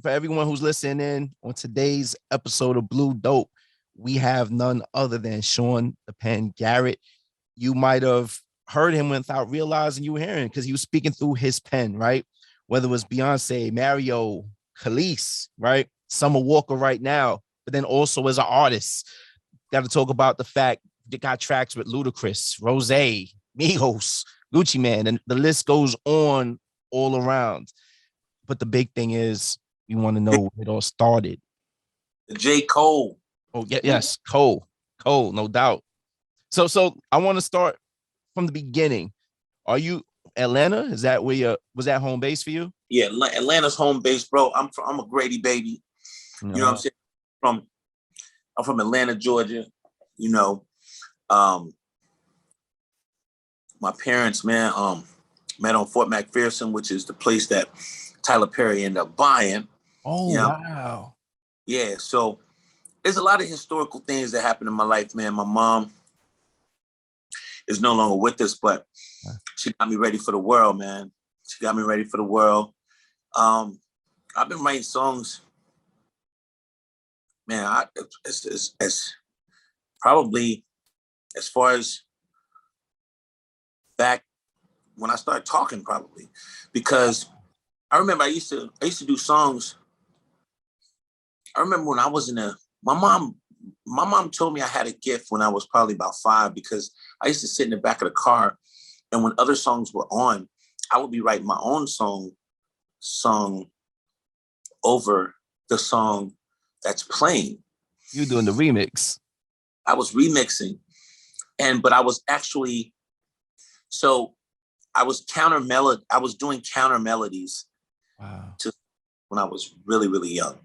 for everyone who's listening in on today's episode of Blue Dope, we have none other than Sean the Pen Garrett. You might have heard him without realizing you were hearing, because he was speaking through his pen, right? Whether it was Beyonce, Mario, Khalees, right? Summer Walker right now, but then also as an artist, got to talk about the fact they got tracks with Ludacris, Rose, Migos, Gucci Man, and the list goes on all around. But the big thing is, we want to know where it all started. J. Cole. Oh, yeah, yes, Cole, no doubt. So I want to start from the beginning. Are you Atlanta? Is that where was that home base for you? Yeah, Atlanta's home base, bro. I'm a Grady baby. You know what I'm saying? I'm from Atlanta, Georgia. You know, my parents, man, met on Fort McPherson, which is the place that Tyler Perry ended up buying. Oh, you know? Wow. Yeah, so there's a lot of historical things that happened in my life, man. My mom is no longer with us, but she got me ready for the world, man. She got me ready for the world. I've been writing songs, man, as probably as far as back when I started talking, probably, because I remember I used to do songs. I remember when I was my mom told me I had a gift when I was probably about 5, because I used to sit in the back of the car, and when other songs were on, I would be writing my own song over the song that's playing. You doing the remix? I was remixing, but I was actually, so I was doing counter melodies. Wow. To when I was really, really young.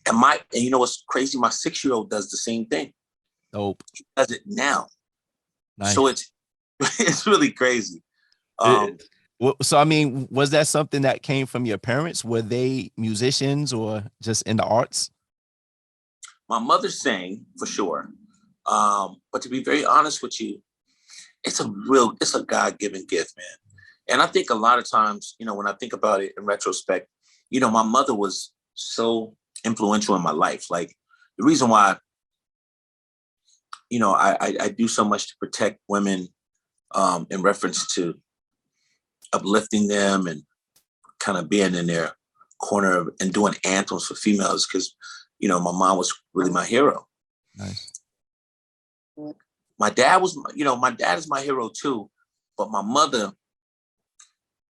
And you know what's crazy? My 6-year-old does the same thing. Dope. He does it now. Nice. So it's really crazy. So, I mean, was that something that came from your parents? Were they musicians or just in the arts? My mother sang, for sure. But to be very honest with you, it's a God-given gift, man. And I think a lot of times, you know, when I think about it in retrospect, you know, my mother was so influential in my life. Like, the reason why, you know, I do so much to protect women in reference to uplifting them and kind of being in their corner and doing anthems for females, because, you know, my mom was really my hero. Nice. My dad is my hero too, but my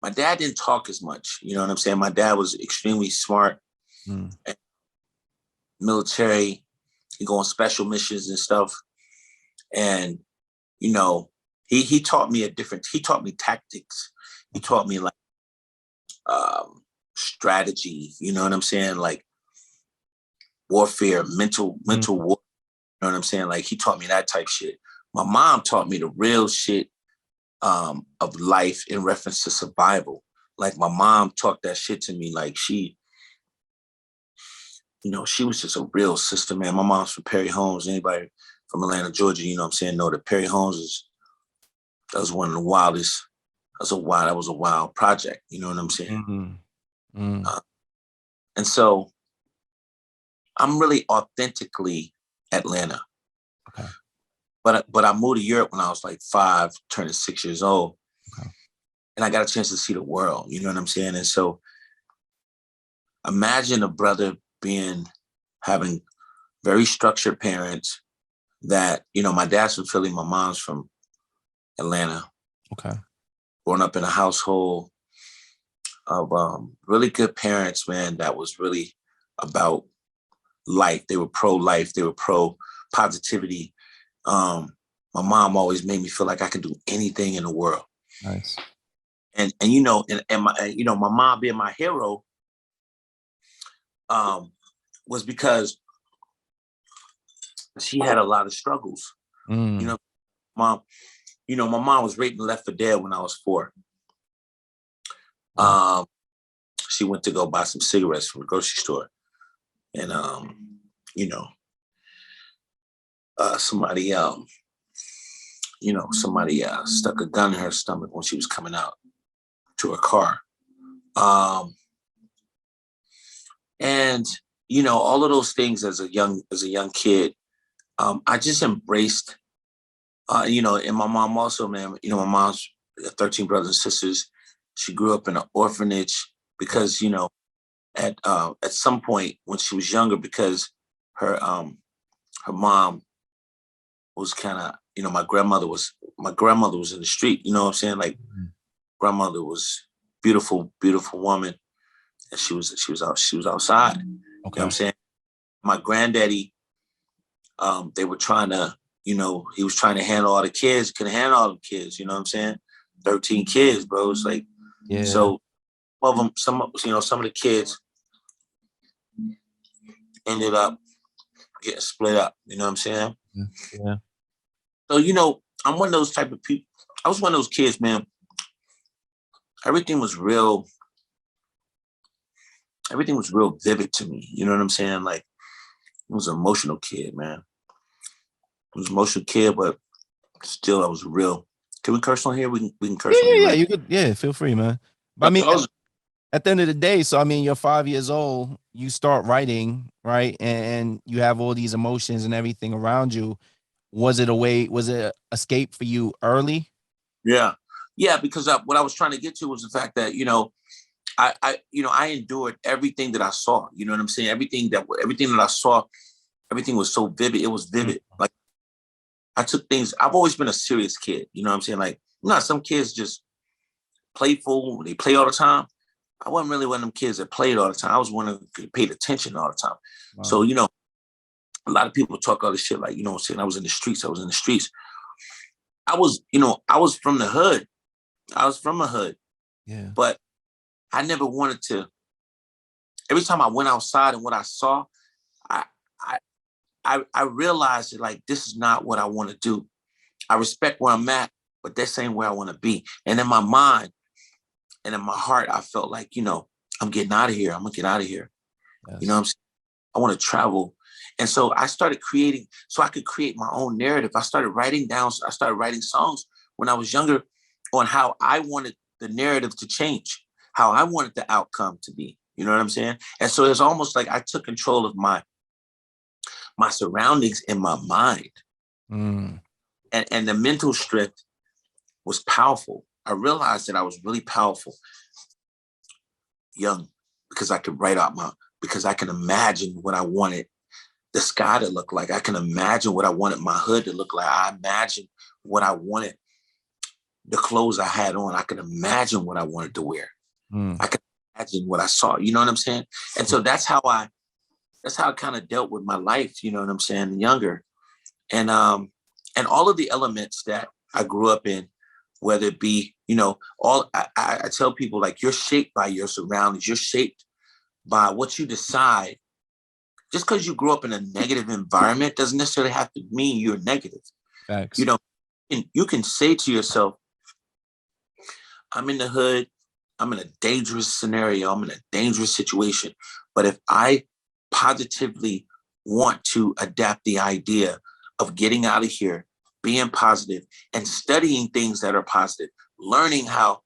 dad didn't talk as much. You know what I'm saying? My dad was extremely smart, and military. He go on special missions and stuff. And, you know, he taught me he taught me tactics. He taught me like strategy, you know what I'm saying? Like warfare, mental war. You know what I'm saying? Like, he taught me that type shit. My mom taught me the real shit of life in reference to survival. Like, my mom taught that shit to me. Like, she, you know, she was just a real sister, man. My mom's from Perry Homes. Anybody from Atlanta, Georgia, you know what I'm saying, know that Perry Homes that was one of the wildest. That was a wild project. You know what I'm saying? And so I'm really authentically Atlanta. Okay. But I moved to Europe when I was like 5, turning 6 years old. Okay. And I got a chance to see the world, you know what I'm saying? And so imagine a brother having very structured parents that, you know, my dad's from Philly, my mom's from Atlanta. Okay. Growing up in a household of really good parents, man, that was really about life. They were pro-life. They were pro-positivity. My mom always made me feel like I could do anything in the world. Nice. And you know, and my mom being my hero was because she had a lot of struggles. You know, my mom was raped and left for dead when I was 4. She went to go buy some cigarettes from the grocery store. And, you know, somebody stuck a gun in her stomach when she was coming out to her car. And, you know, all of those things as a young kid, I just embraced, you know, and my mom also, man, you know, my mom's 13 brothers and sisters. She grew up in an orphanage because, you know, at some point when she was younger, because her mom was kind of, you know, my grandmother was in the street, you know what I'm saying? Like, grandmother was beautiful, beautiful woman. And she was outside. You know what I'm saying? My granddaddy, they were trying to, you know, he was trying to handle all the kids, couldn't handle all the kids, you know what I'm saying? 13 kids, bro. It's like, so some of them, some of the kids ended up getting split up, you know what I'm saying? Yeah. So, you know, I'm one of those type of people. I was one of those kids, man. Everything was real vivid to me. You know what I'm saying? Like, I was an emotional kid, man. I was an emotional kid, but still I was real. Can we curse on here? We can curse on here, Yeah, right? you could, feel free, man. But I mean, at the end of the day, so I mean, you're 5 years old, you start writing, right? And you have all these emotions and everything around you. Was it an escape for you early? Yeah. Yeah, because what I was trying to get to was the fact that, you know, I endured everything that I saw. You know what I'm saying? Everything that I saw, everything was so vivid. It was vivid. Like, I took things. I've always been a serious kid. You know what I'm saying? Like, you know, some kids just playful. They play all the time. I wasn't really one of them kids that played all the time. I was one of them that paid attention all the time. Wow. So, you know, a lot of people talk all this shit like, you know what I'm saying? I was in the streets. I was from the hood. I was from a hood. Yeah. But I never wanted to. Every time I went outside and what I saw, I I realized that, like, this is not what I want to do. I respect where I'm at, but this ain't where I want to be. And in my mind and in my heart, I felt like, you know, I'm getting out of here. I'm gonna get out of here. Yes. You know what I'm saying? I want to travel. And so I started creating, so I could create my own narrative. I started writing songs when I was younger on how I wanted the narrative to change, how I wanted the outcome to be. You know what I'm saying? And so it's almost like I took control of my surroundings in my mind. And the mental strength was powerful. I realized that I was really powerful young because I could because I can imagine what I wanted the sky to look like. I can imagine what I wanted my hood to look like. I imagine what I wanted the clothes I had on. I can imagine what I wanted to wear. I can imagine what I saw. You know what I'm saying? And so that's how I kind of dealt with my life. You know what I'm saying? Younger, and all of the elements that I grew up in, whether it be, you know, I tell people, like, you're shaped by your surroundings. You're shaped by what you decide. Just because you grew up in a negative environment doesn't necessarily have to mean you're negative. Facts. You know, you can say to yourself, I'm in the hood. I'm in a dangerous scenario. I'm in a dangerous situation. But if I positively want to adapt the idea of getting out of here, being positive, and studying things that are positive, learning how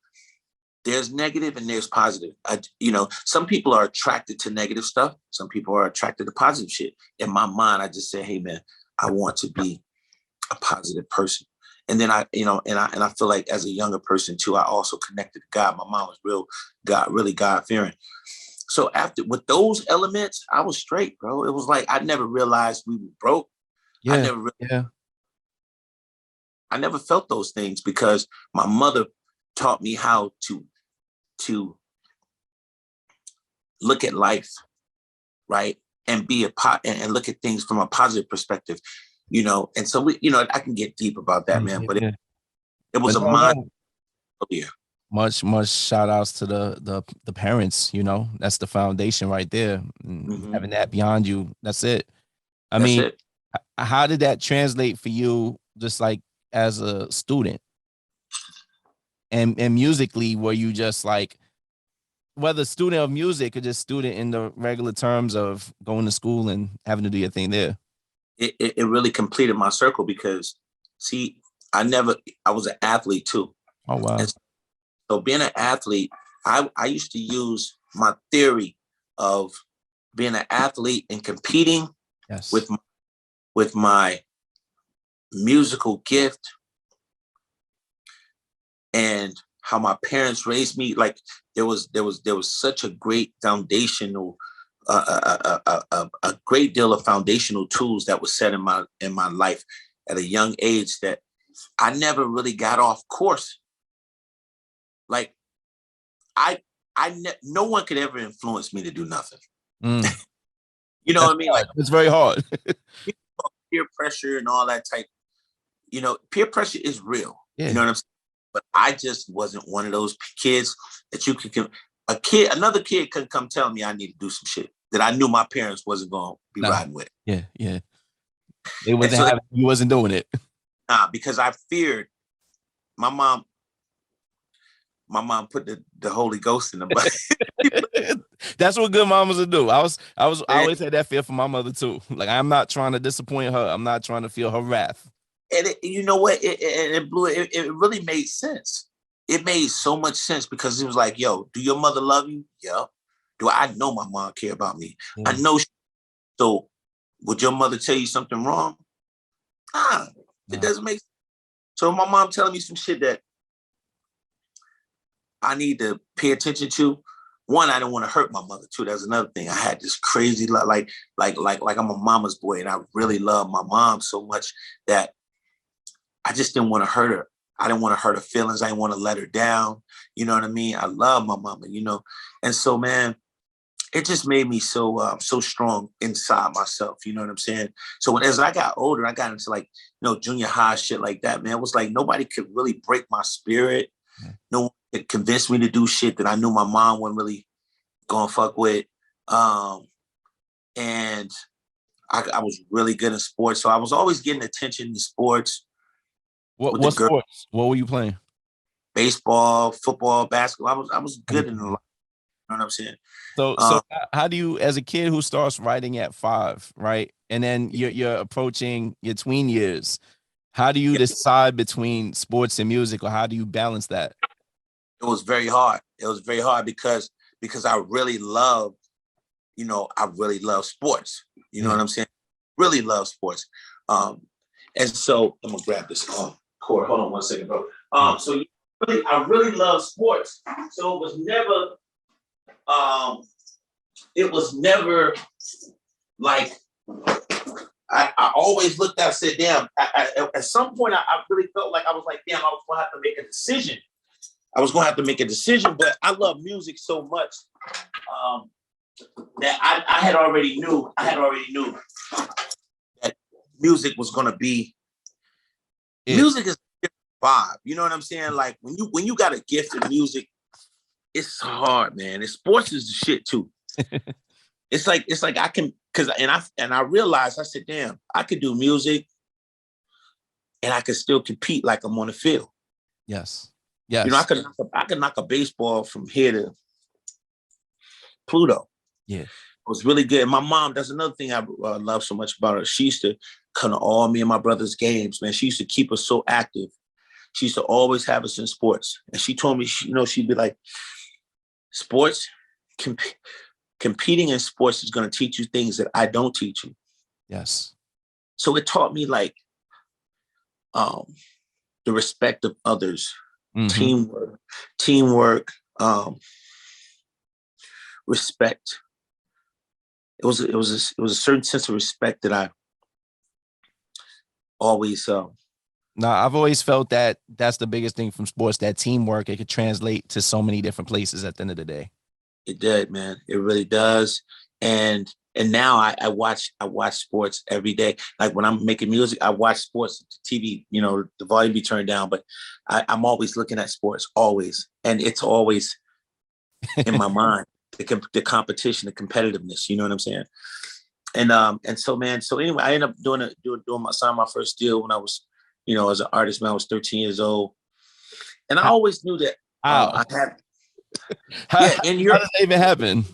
there's negative and there's positive. You know, some people are attracted to negative stuff. Some people are attracted to positive shit. In my mind, I just say, hey, man, I want to be a positive person. And then I feel like as a younger person too, I also connected to God. My mom was really God fearing. So with those elements, I was straight, bro. It was like I never realized we were broke. Yeah. I never felt those things because my mother taught me how to look at life, right, and and look at things from a positive perspective, you know. And so I can get deep about that, man. But it was a mind. Yeah. Much shout outs to the parents. You know, that's the foundation right there. Having that beyond you, that's it. I mean, how did that translate for you, just like as a student? And musically, were you just like, whether student of music or just student in the regular terms of going to school and having to do your thing there? It really completed my circle because, see, I was an athlete too. Oh, wow. And so being an athlete, I used to use my theory of being an athlete and competing Yes. with my musical gift and how my parents raised me, like there was such a great foundational, a great deal of foundational tools that was set in my life at a young age that I never really got off course. Like no one could ever influence me to do nothing. You know what I mean? Hard. Like it's very hard. peer pressure and all that type. Peer pressure is real. Yeah. You know what I'm saying? But I just wasn't one of those kids that you could another kid couldn't come tell me I need to do some shit that I knew my parents wasn't going to be riding with. Yeah. They wasn't you wasn't doing it. Because I feared my mom put the Holy Ghost in the butt. That's what good mamas will do. I always had that fear for my mother too. Like, I'm not trying to disappoint her. I'm not trying to feel her wrath. And you know what? It really made sense. It made so much sense because it was like, yo, do your mother love you? Yeah. Do I know my mom care about me? Yeah. I know. So would your mother tell you something wrong? It doesn't make sense. So my mom telling me some shit that I need to pay attention to. One, I don't want to hurt my mother too. That's another thing. I had this crazy love, like I'm a mama's boy, and I really love my mom so much that I just didn't want to hurt her. I didn't want to hurt her feelings. I didn't want to let her down. You know what I mean? I love my mama, And so, man, it just made me so strong inside myself. You know what I'm saying? So as I got older, I got into like, junior high shit like that, man. It was like nobody could really break my spirit. Yeah. No one could convince me to do shit that I knew my mom wasn't really gonna fuck with. And I was really good in sports. So I was always getting attention in sports. What sports? What were you playing? Baseball, football, basketball. I was good in a lot. You know what I'm saying? So how do you, as a kid who starts writing at 5, right? And then you're approaching your tween years, how do you decide between sports and music, or how do you balance that? It was very hard. It was very hard because I really love, I really love sports. You know what I'm saying? Really love sports. And so I'm gonna grab this cord. Hold on 1 second, bro. So I really love sports. So it was never like I always looked out and said, damn, at some point I really felt like I was like, damn, I was gonna have to make a decision. But I love music so much that I had already knew that music was gonna be music is a vibe. You know what I'm saying? Like when you got a gift in music, it's hard, man. And sports is the shit too. It's like I can, I realized, I said, damn, I could do music and I could still compete like I'm on the field. Yes. I could knock a baseball from here to Pluto. Yeah. It was really good. And my mom, that's another thing I love so much about her. She used to come to all me and my brother's games, man. She used to keep us so active. She used to always have us in sports. And she told me, she'd be like, sports, competing in sports is going to teach you things that I don't teach you. Yes. So it taught me like the respect of others, teamwork, respect. It was a certain sense of respect that I always. I've always felt that that's the biggest thing from sports, that teamwork. It could translate to so many different places at the end of the day. It did, man. It really does. And now I watch sports every day. Like when I'm making music, I watch sports TV, the volume be turned down, but I'm always looking at sports, always. And it's always in my mind, the competition, the competitiveness, you know what I'm saying? And so, man, anyway, I ended up signing my first deal when I was, as an artist, when I was 13 years old. And I always knew that I had. In Europe. How does that even happen?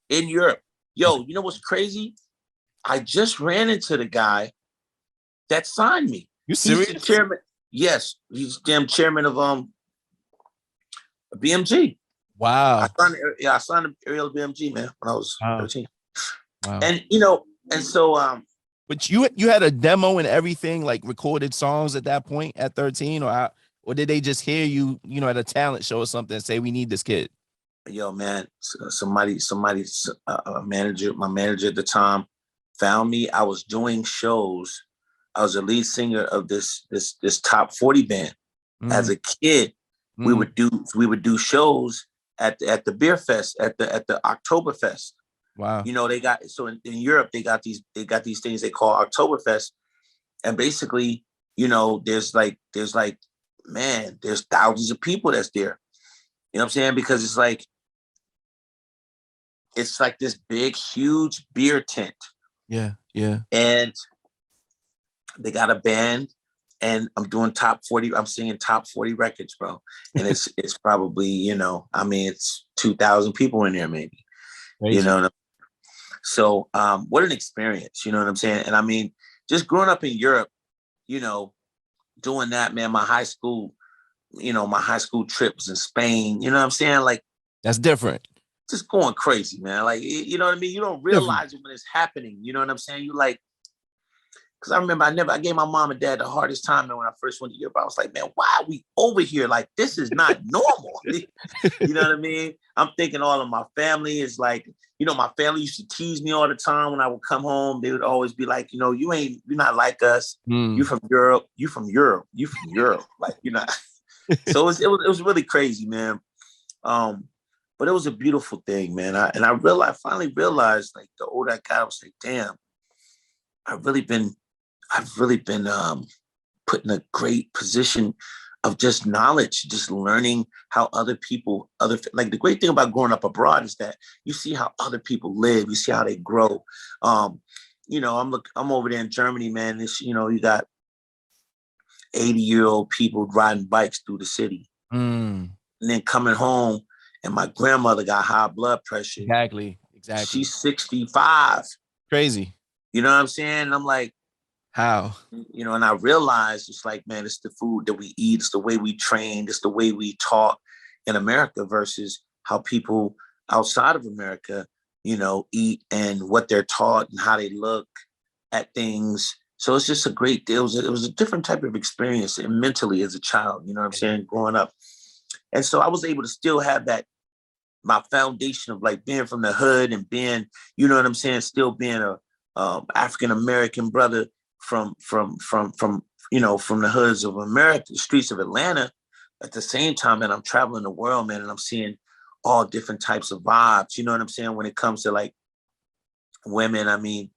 In Europe. Yo, you know what's crazy? I just ran into the guy that signed me. You serious? He's the chairman. Yes, he's damn chairman of BMG. Wow. I signed the Ariel BMG, man, when I was 13. Wow. And and so But you had a demo and everything, like recorded songs at that point at 13, or did they just hear you, at a talent show or something and say we need this kid? yo, man, somebody, my manager at the time found me. I was doing shows. I was a lead singer of this top 40 band. As Mm, a kid, we mm, would do shows at the beer fest, at the Oktoberfest. wow. They got, so in Europe they got these things they call Oktoberfest, and basically, there's man, there's thousands of people that's there. You know what I'm saying? Because it's like this big, huge beer tent, Yeah, yeah. and they got a band, and I'm doing top 40. I'm singing top 40 records, bro. And it's probably, it's 2,000 people in there, maybe. You Crazy. know. So what an experience, you know what I'm saying? And I mean, just growing up in Europe, you know, doing that, man, my high school trips in Spain, you know what I'm saying? Like, That's different. just going crazy, man. Like, you know what I mean? You don't Different. realize it when it's happening. You know what I'm saying? You like, because I remember I gave my mom and dad the hardest time, man, when I first went to Europe. I was like, man, why are we over here? Like, this is not normal. You know what I mean? I'm thinking all of my family is like, my family used to tease me all the time when I would come home. They would always be like, you're not like us. You Mm. from Europe. You from Europe. You from Europe. Like, So it was really crazy, man. But it was a beautiful thing, man. I finally realized, like, the older I got, I was like, damn, I've really been put in a great position of just knowledge, just learning how like, the great thing about growing up abroad is that you see how other people live, you see how they grow. I'm over there in Germany, man. You got 80-year-old people riding bikes through the city, Mm. and then coming home, and my grandmother got high blood pressure. Exactly. She's 65. Crazy. You know what I'm saying? And I'm like, How? and I realized, it's like, man, it's the food that we eat, it's the way we train, it's the way we talk in America versus how people outside of America, eat, and what they're taught and how they look at things. So it's just a great deal. It was a different type of experience, and mentally, as a child, you know what I'm saying, growing up. And so I was able to still have that, my foundation of, like, being from the hood and being, you know what I'm saying, still being a African American brother from the hoods of America, the streets of Atlanta. At the same time, man, I'm traveling the world, man, and I'm seeing all different types of vibes. You know what I'm saying? When it comes to, like, women, I mean,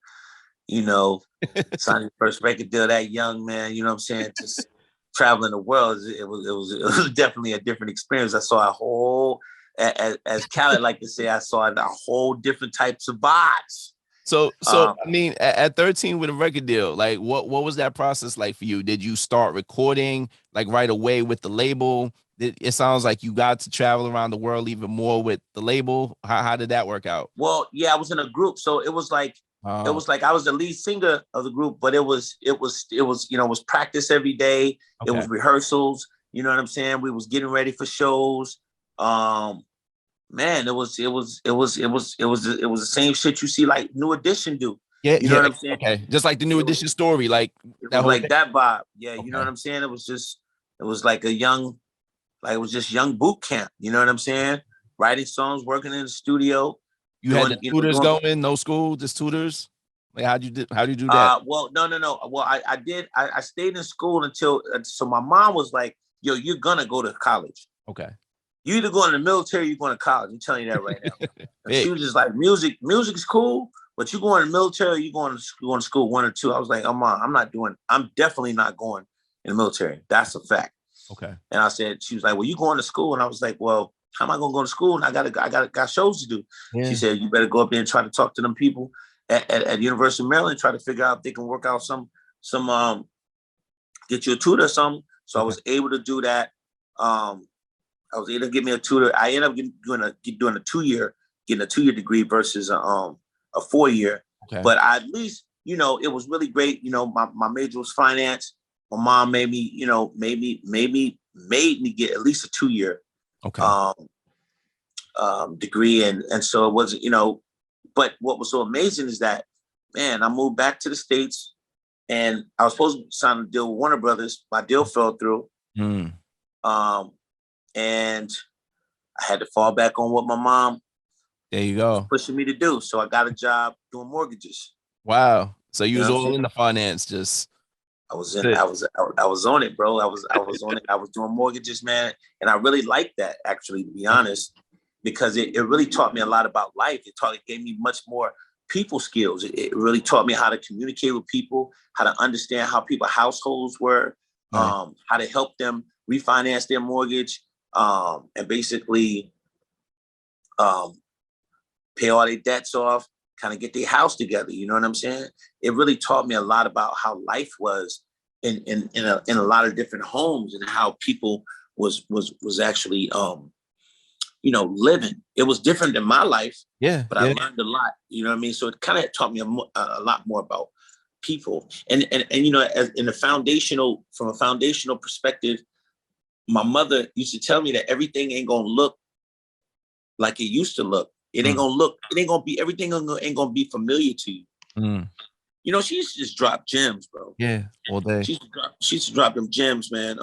signing the first record deal that young, man. You know what I'm saying? Just traveling the world, it was definitely a different experience. I saw a whole, as Khaled like to say, I saw a whole different types of vibes. So I mean, at 13 with a record deal, like what was that process like for you? Did you start recording like right away with the label? It sounds like you got to travel around the world even more with the label. How did that work out? Well, yeah, I was in a group, so it was like Oh, I was the lead singer of the group, but it was practice every day. It okay. was rehearsals. You know what I'm saying? We was getting ready for shows. Man, it was the same shit you see, like, New Edition do. Yeah, You know yeah. what I'm saying? Okay. Just like the New It was Edition story, like it that was whole like thing. that vibe. Yeah, you know what Okay. I'm saying? It was like it was just young boot camp. You know what I'm saying? Writing songs, working in the studio, You had doing, the tutors doing. going, no school, just tutors. Like how do you do that? Well, no, no, no. Well, I did. I stayed in school until, so my mom was like, "Yo, you're gonna go to college. Okay. You either going to the military, or you're going to college. I'm telling you that right now." And she Big. was just like, music's cool, but you going to the military, or you going to school, one or two. I was like, "Oh, Mom, I'm definitely not going in the military. That's a fact." Okay. And I said, she was like, "Well, you going to school?" And I was like, "Well, how am I gonna go to school? And I got shows to do." She Yeah. said, "You better go up there and try to talk to them people at University of Maryland, try to figure out if they can work out some get you a tutor or something." So I Okay. was able to do that. I was able to get me a tutor. I ended up doing a 2-year, getting a 2-year degree versus a 4-year. Okay. But at least, it was really great. My major was finance. My mom made me, made me get at least a 2-year Okay. um, degree, and so it was, But what was so amazing is that, man, I moved back to the States and I was supposed to sign a deal with Warner Brothers. My deal fell through. Mm. And I had to fall back on what my mom There you was go. pushing me to do. So I got a job doing mortgages. Wow. So you You was know what I'm all saying? in the finance, just I was it. I was on it, bro. I was on it. I was doing mortgages, man. And I really liked that, actually, to be honest, because it really taught me a lot about life. It gave me much more people skills. It really taught me how to communicate with people, how to understand how people's households were, Right. how to help them refinance their mortgage, and basically pay all their debts off, kind of get their house together. You know what I'm saying? It really taught me a lot about how life was in a lot of different homes and how people was actually living. It was different than my life, Yeah. but I Yeah. learned a lot. You know what I mean? So it kind of taught me a lot more about people. And in a from a foundational perspective, my mother used to tell me that everything ain't gonna look like it used to look. It ain't gonna look. It ain't gonna be. Everything ain't gonna be familiar to you. Mm. You know, she used to just drop gems, bro. Yeah. All day. She used to drop them gems, man.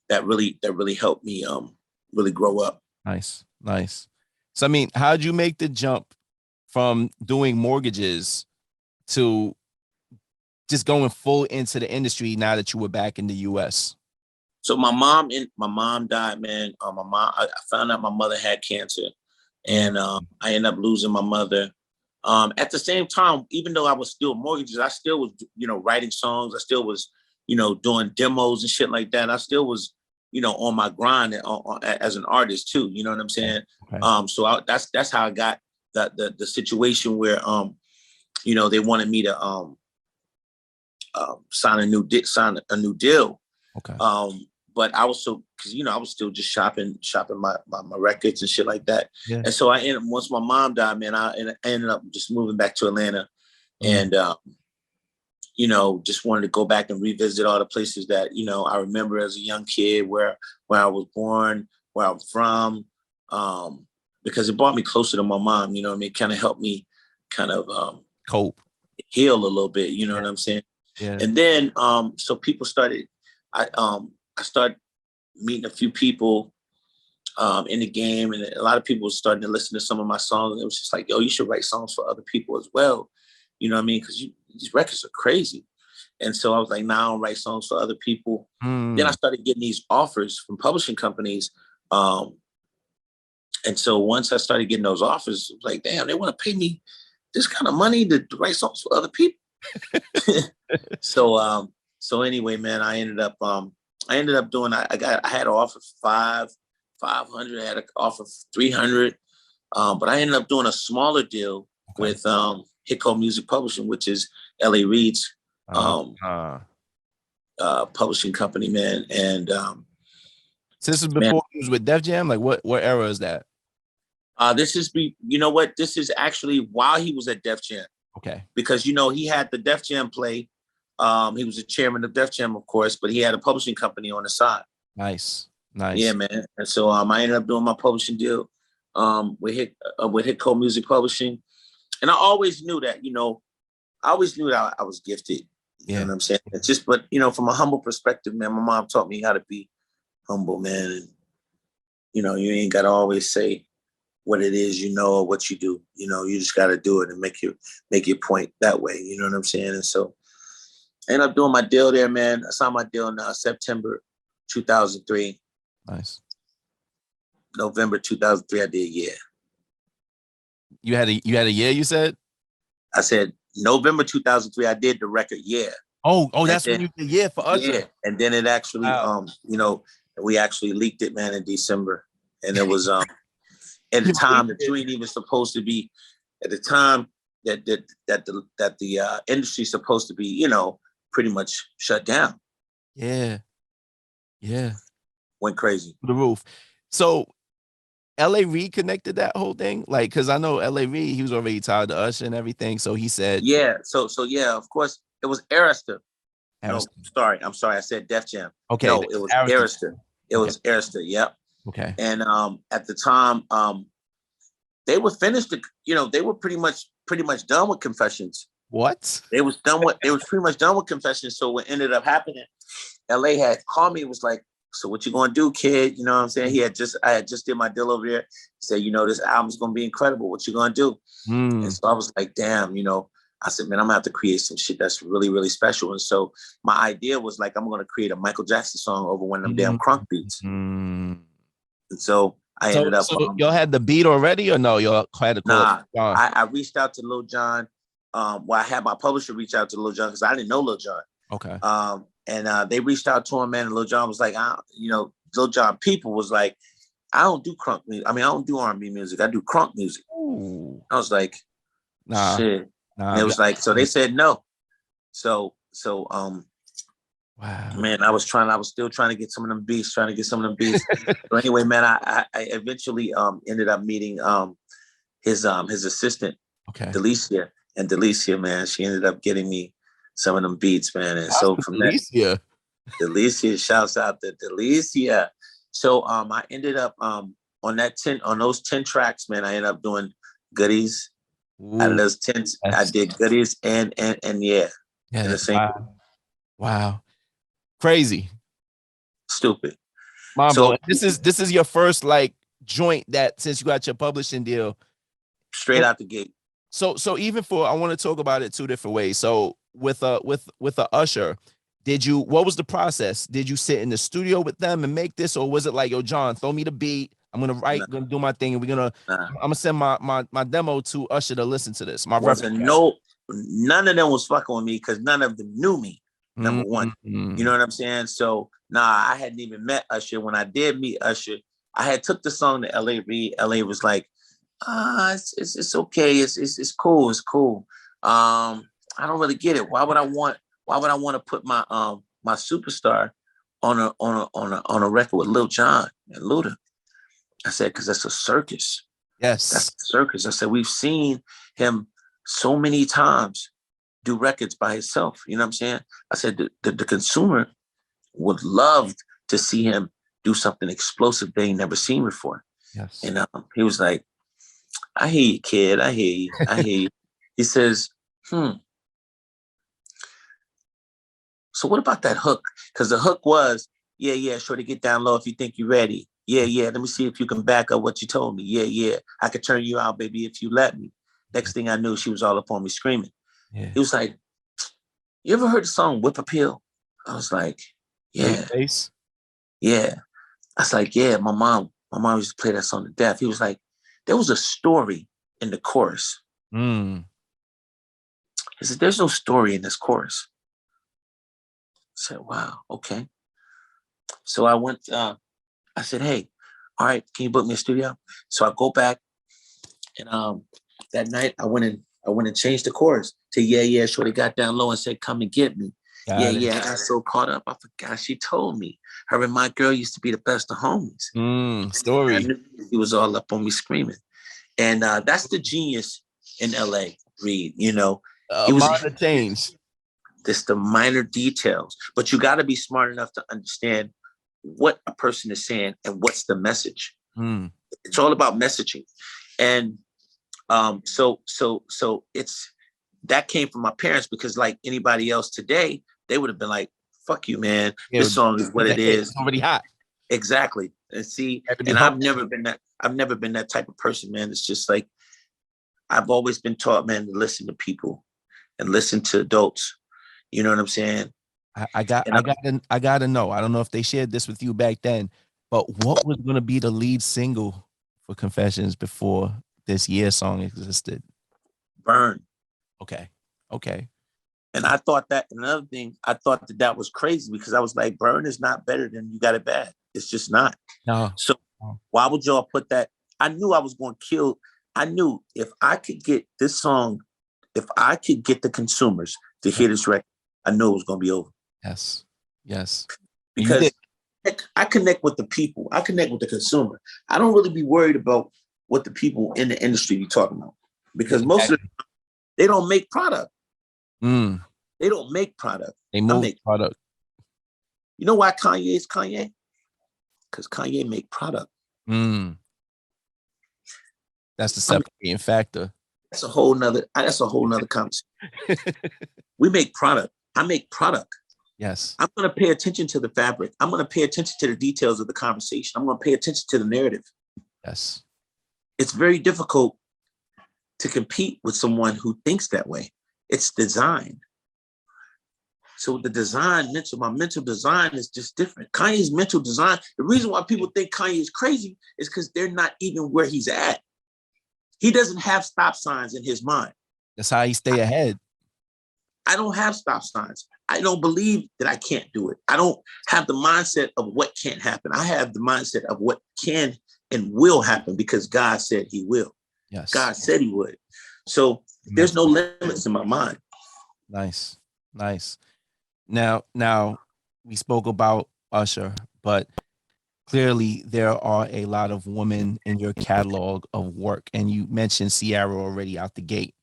That really helped me really grow up. Nice. Nice. So I mean, how'd you make the jump from doing mortgages to just going full into the industry now that you were back in the US? So my mom died, man. I found out my mother had cancer, and I ended up losing my mother. At the same time, even though I was still mortgages, I still was, writing songs. I still was, doing demos and shit like that. I still was, on my grind as an artist too. You know what I'm saying? Okay. So that's how I got the situation where, they wanted me to sign a new deal. Okay. But I was because I was still just shopping my records and shit like that. Yeah. And so once my mom died, man, I ended up just moving back to Atlanta, and just wanted to go back and revisit all the places that I remember as a young kid, where I was born, where I'm from, because it brought me closer to my mom. You know what I mean? Kind of helped me kind of Cope. heal a little bit. You know what I'm saying? Yeah. And then so people started. I started meeting a few people in the game, and a lot of people were starting to listen to some of my songs. And it was just like, yo, you should write songs for other people as well. You know what I mean? Because these records are crazy. And so I was like, nah, I don't write songs for other people. Then I started getting these offers from publishing companies. And so once I started getting those offers, it was like, damn, they want to pay me this kind of money to write songs for other people. So anyway, man, I ended up doing. I had an offer for 500. I had an offer for 300, but I ended up doing a smaller deal with Hicko Music Publishing, which is L.A. Reid's publishing company, man. And so this is before he was with Def Jam. Like what era is that? This is This is actually while he was at Def Jam. Okay. Because he had the Def Jam play. He was the chairman of Def Jam, of course, but he had a publishing company on the side. Nice. Yeah, man. And so I ended up doing my publishing deal with Hicko Music Publishing, and I always knew that I was gifted. You know what I'm saying? It's just, but from a humble perspective, man, my mom taught me how to be humble, man. And you ain't got to always say what it is, or what you do. You just got to do it and make your point that way. You know what I'm saying? And so I ended up doing my deal there, man. I signed my deal now September 2003. Nice. November 2003, I did a year. You had a year, you said? I said November 2003, I did the record year. Oh, that's when you did year for Usher. Yeah, and then it actually, we actually leaked it, man, in December, and it was at the time that you ain't even supposed to be, at the time that the industry's supposed to be, pretty much shut down. Yeah. Went crazy. The roof. So L.A. Reid connected that whole thing, like, because I know L.A. Reid, he was already tied to Usher and everything, so he said, yeah. So yeah, of course, it was Arista. No, I'm sorry, I said Def Jam. Okay, no, it was Arista. It was Arista. Yep. Okay. And at the time, they were finished. They were pretty much done with Confessions. What? They was pretty much done with Confessions. So what ended up happening, LA had called me, was like, so what you gonna do, kid? You know what I'm saying? I had just did my deal over there. He said, this album's gonna be incredible. What you gonna do? And so I was like, damn, I said, man, I'm gonna have to create some shit that's really, really special. And so my idea was like, I'm gonna create a Michael Jackson song over one of them damn crunk beats. And so I ended up. So y'all had the beat already, or no? Y'all had to call Nah, I reached out to Lil Jon. I had my publisher reach out to Lil Jon because I didn't know Lil Jon. Okay. And they reached out to him, man. And Lil Jon was like, Lil Jon people was like, I don't do crunk music. I mean, I don't do R&B music. I do crunk music. Ooh. I was like, shit. Nah, and it was like, so they said no. So wow. Man, I was still trying to get some of them beats, So anyway, man, I eventually ended up meeting his assistant, okay, Delicia. And Delicia, man, she ended up getting me some of them beats, man. And so from Delicia. Delicia, shouts out to Delicia. So I ended up on those 10 tracks, man, I ended up doing goodies. Ooh, out of those 10, I did goodies and yeah. Wow. Crazy. Stupid. So this is your first like joint that since you got your publishing deal straight out the gate. So even I want to talk about it two different ways. So with a Usher, what was the process? Did you sit in the studio with them and make this, or was it like, yo, John, throw me the beat, I'm gonna write, gonna do my thing, and I'm gonna send my demo to Usher to listen to this? None of them was fucking with me because none of them knew me. Number one, you know what I'm saying? So I hadn't even met Usher. When I did meet Usher, I had took the song to LA Reid. LA was like, it's okay, it's cool, it's cool. I don't really get it. Why would I want to put my my superstar on a record with Lil Jon and Luda? I said, because that's a circus. Yes. That's a circus. I said, we've seen him so many times do records by himself. You know what I'm saying? I said, the consumer would love to see him do something explosive they ain't never seen before. Yes. And he was like, I hear you, kid. I hear you. I hear you. He says, so what about that hook? Because the hook was, yeah, sure to get down low if you think you're ready. Yeah, let me see if you can back up what you told me. Yeah, I could turn you out, baby, if you let me. Next thing I knew, she was all up on me screaming. Yeah. He was like, you ever heard the song Whip Appeal? I was like, yeah. Yeah. I was like, yeah, my mom used to play that song to death. He was like, there was a story in the chorus. He said, there's no story in this chorus. I said, wow, okay. So I went, I said, hey, all right, can you book me a studio? So I go back, and that night I went and changed the chorus to yeah, shorty got down low and said, come and get me. I got so caught up, I forgot she told me. Her and my girl used to be the best of homies. Story. I knew he was all up on me screaming. And that's the genius in LA, Reid, Minor change. Just the minor details. But you got to be smart enough to understand what a person is saying and what's the message. It's all about messaging. And so it's that came from my parents, because like anybody else today, they would have been like, fuck you, man. This song is what it is. It's already hot. Exactly. And see, and I've never been that type of person, man. It's just like, I've always been taught, man, to listen to people and listen to adults. You know what I'm saying? I gotta know. I don't know if they shared this with you back then, but what was gonna be the lead single for Confessions before this Yeah song existed? Burn. Okay. And I thought that, another thing, I thought that was crazy, because I was like, Burn is not better than You Got It Bad. It's just not. No. So why would y'all put that? I knew I was going to kill. I knew if I could get this song, if I could get the consumers to hear this record, I knew it was going to be over. Yes. Because I connect with the people. I connect with the consumer. I don't really be worried about what the people in the industry be talking about, because most of them, they don't make product. They don't make product. They make product. You know why Kanye is Kanye? Because Kanye make product. That's the I'm, separating factor. that's a whole nother conversation. We make product. I make product. Yes. I'm going to pay attention to the fabric. I'm going to pay attention to the details of the conversation. I'm going to pay attention to the narrative. Yes. It's very difficult to compete with someone who thinks that way. It's design. So the design, my mental design is just different. Kanye's mental design, the reason why people think Kanye is crazy is because they're not even where he's at. He doesn't have stop signs in his mind. That's how he stay ahead. I don't have stop signs. I don't believe that I can't do it. I don't have the mindset of what can't happen. I have the mindset of what can and will happen because God said he will. Yes. God said he would. So there's no limits in my mind. Nice. Now we spoke about Usher, but clearly there are a lot of women in your catalog of work, and you mentioned Ciara already out the gate.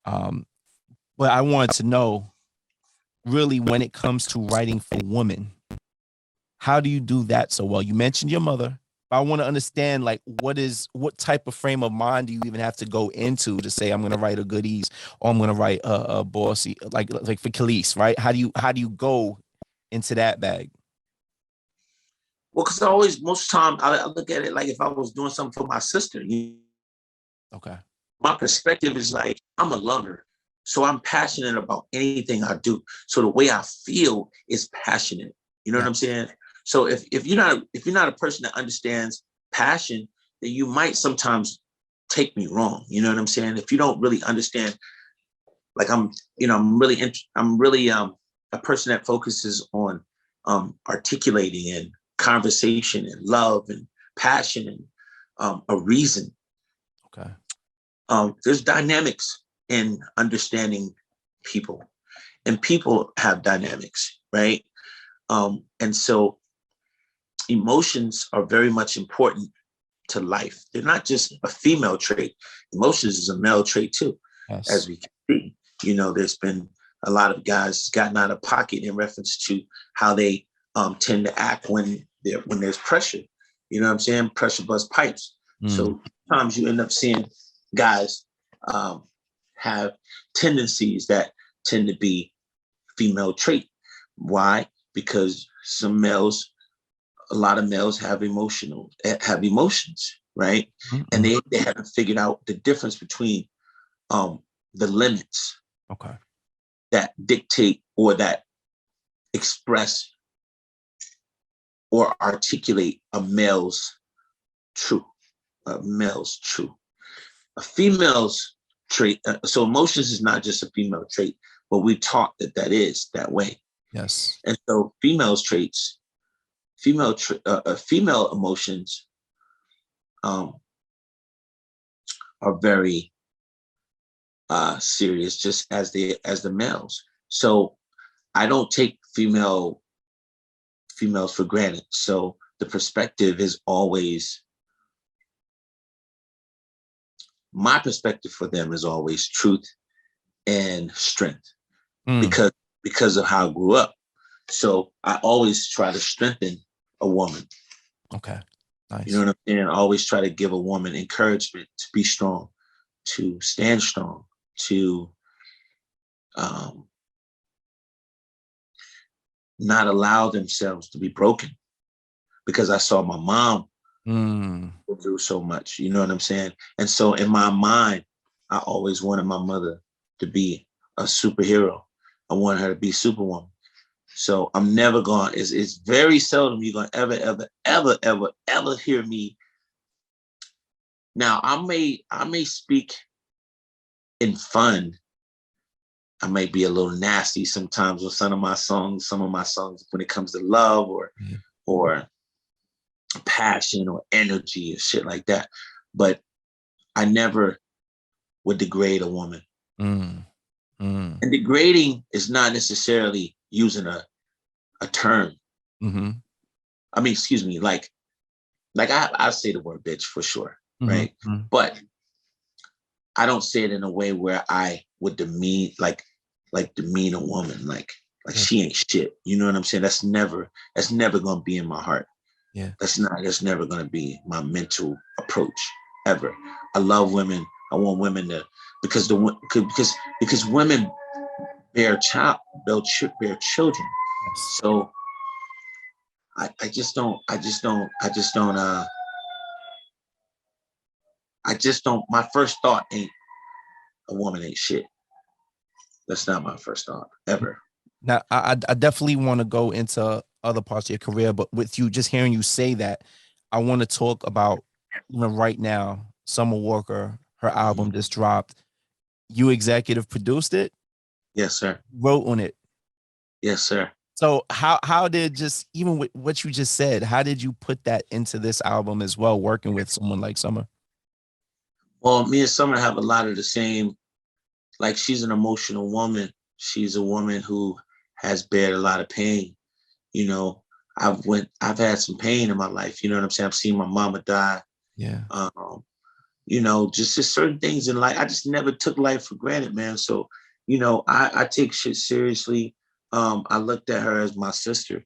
But I wanted to know, really, when it comes to writing for women, how do you do that so well? You mentioned your mother, but I want to understand, like, what type of frame of mind do you even have to go into to say, I'm going to write a Goodies or I'm going to write a Bossy, like for Khalees, right? How do you go into that bag? Well, because most of the time, I look at it like if I was doing something for my sister. Okay. My perspective is like, I'm a lover. So I'm passionate about anything I do. So the way I feel is passionate. You know what I'm saying? So if you're not a person that understands passion, then you might sometimes take me wrong. You know what I'm saying? If you don't really understand, like I'm really a person that focuses on articulating and conversation and love and passion and a reason. Okay. There's dynamics in understanding people, and people have dynamics, right? And so emotions are very much important to life. They're not just a female trait. Emotions is a male trait too, as we can see. You know, there's been a lot of guys gotten out of pocket in reference to how they tend to act when there's pressure. You know what I'm saying? Pressure bust pipes. So sometimes you end up seeing guys have tendencies that tend to be female trait. Why? Because a lot of males have emotions, right? Mm-hmm. And they haven't figured out the difference between the limits that dictate or that express or articulate a male's truth. A female's trait. So emotions is not just a female trait, but we're taught that is that way. Yes. And so female emotions are very serious, just as the males. So I don't take females for granted. So the perspective is always, my perspective for them is always truth and strength, because of how I grew up. So I always try to strengthen a woman. Okay. Nice. You know what I'm saying? I always try to give a woman encouragement to be strong, to stand strong, to not allow themselves to be broken, because I saw my mom go through so much. You know what I'm saying? And so in my mind, I always wanted my mother to be a superhero. I wanted her to be Superwoman. So I'm never going, it's very seldom you're going to ever hear me. Now, I may speak in fun. I may be a little nasty sometimes with some of my songs when it comes to love or passion or energy and shit like that. But I never would degrade a woman. And degrading is not necessarily using a term. I mean, excuse me, like I say the word bitch for sure, right? But I don't say it in a way where I would demean a woman, like she ain't shit. You know what I'm saying? That's never gonna be in my heart. Yeah. That's never gonna be my mental approach. ever. I love women. I want women to, because because women bear bear children. Yes. So I just don't my first thought ain't a woman ain't shit. That's not my first thought ever. Now, I definitely want to go into other parts of your career, but with you just hearing you say that, I want to talk about even right now. Summer Walker, her album just dropped. You executive produced it, Yes, sir. wrote on it. Yes, sir. So how did, just even with what you just said, how did you put that into this album as well, working with someone like Summer? Well, me and Summer have a lot of the same. Like, she's an emotional woman. She's a woman who has bared a lot of pain. You know, I've had some pain in my life. You know what I'm saying? I've seen my mama die. Yeah. You know, just certain things in life. I just never took life for granted, man. So, you know, I take shit seriously. I looked at her as my sister.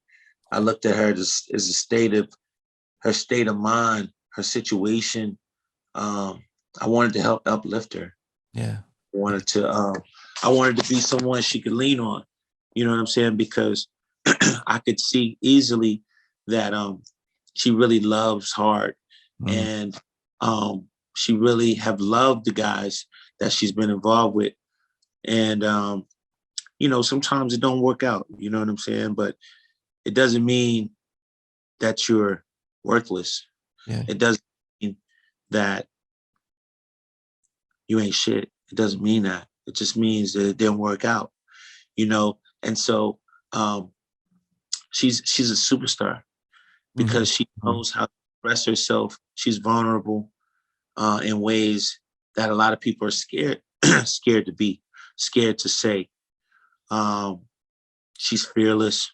I looked at her as a state of mind, her situation. I wanted to help uplift her. Yeah. I wanted to be someone she could lean on. You know what I'm saying? Because I could see easily that she really loves hard, Mm. and she really have loved the guys that she's been involved with. And you know, sometimes it don't work out, you know what I'm saying? But it doesn't mean that you're worthless. Yeah. It doesn't mean that you ain't shit. It doesn't mean that. It just means that it didn't work out, you know? And so she's a superstar because she knows how to express herself. She's vulnerable in ways that a lot of people are scared, scared to be, scared to say. She's fearless.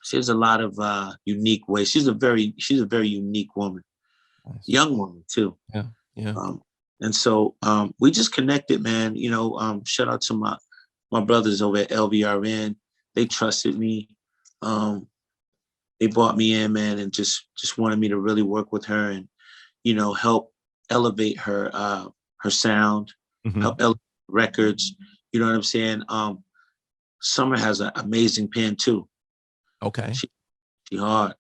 She has a lot of unique ways. She's a very unique woman, Nice. young woman too. Yeah. Yeah. And so we just connected, man. You know, shout out to my brothers over at LVRN. They trusted me. They brought me in, man, and just wanted me to really work with her and, you know, help elevate her her sound, help elevate records. You know what I'm saying? Summer has an amazing pen too. Okay. She hard.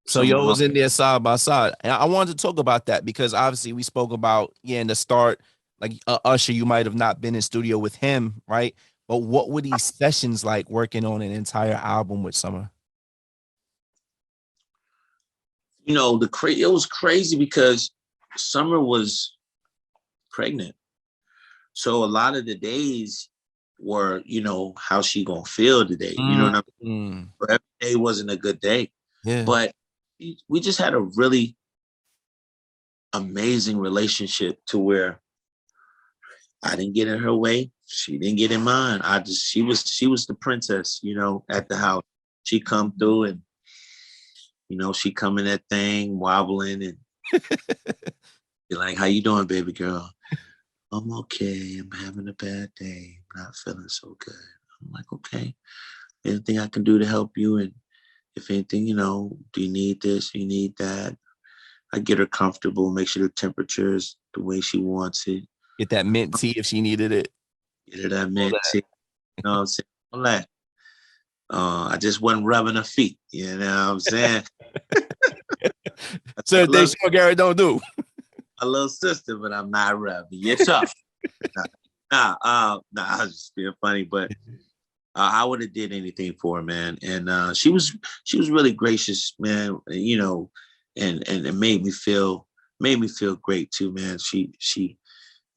So Summer yo was hard. in there side by side. And I wanted to talk about that because obviously we spoke about, in the start, like Usher, you might have not been in studio with him, right? But what were these sessions like working on an entire album with Summer? You know, it was crazy because Summer was pregnant. So a lot of the days were, you know, how she gonna feel today. You know what I mean? But every day wasn't a good day. Yeah. But we just had a really amazing relationship to where I didn't get in her way. She didn't get in mine. She was the princess, you know, at the house. She come through and, you know, she come in that thing wobbling and be like, how you doing, baby girl? I'm okay. I'm having a bad day. I'm not feeling so good. I'm like, okay. Anything I can do to help you? And if anything, you know, do you need this? You need that? I get her comfortable, make sure the temperature is the way she wants it. Get that mint tea if she needed it. Get her that mint tea. You know what I'm saying? All that. I just wasn't rubbing her feet. You know what I'm saying? So they Sean Garrett don't do. My little sister, but I'm not rubbing. You're tough. I was just being funny, but I would have did anything for her, man. And she was really gracious, man. You know, and it made me feel great too, man. She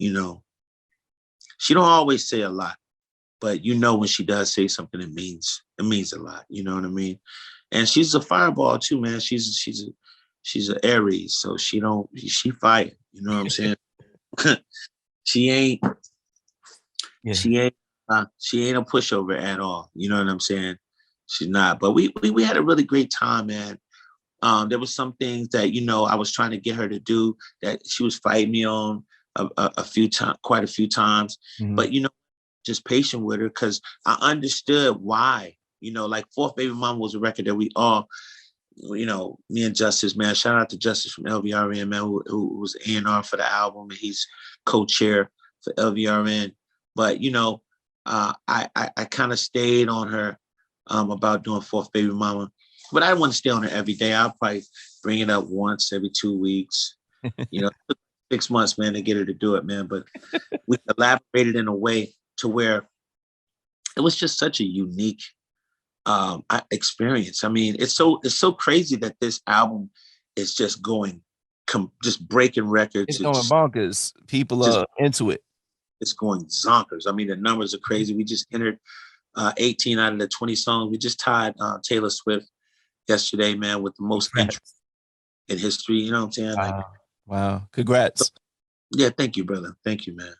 you know, she don't always say a lot, but you know when she does say something, it means a lot. You know what I mean? And she's a fireball too, man. She's an Aries, so she fire. You know what I'm saying? she ain't she ain't a pushover at all. You know what I'm saying? She's not. But we had a really great time, man. There was some things that, you know, I was trying to get her to do that she was fighting me on a few times, quite a few times. But, you know, just patient with her because I understood why. You know, like Fourth Baby Mama was a record that we all, me and Justice, man, shout out to Justice from LVRN, man, who was A&R for the album, and he's co-chair for LVRN. But, I kind of stayed on her about doing Fourth Baby Mama, but I wouldn't stay on her every day. I'll probably bring it up once every 2 weeks. It took 6 months, man, to get her to do it, man. But we collaborated in a way to where it was just such a unique experience. I mean, it's so crazy that this album is just just breaking records. It's going bonkers. People are into it. It's going zonkers. I mean, the numbers are crazy. We just entered 18 out of the 20 songs. We just tied Taylor Swift yesterday, man, with the most entry in history. You know what I'm saying? Wow. Congrats. Yeah, thank you, brother. Thank you, man.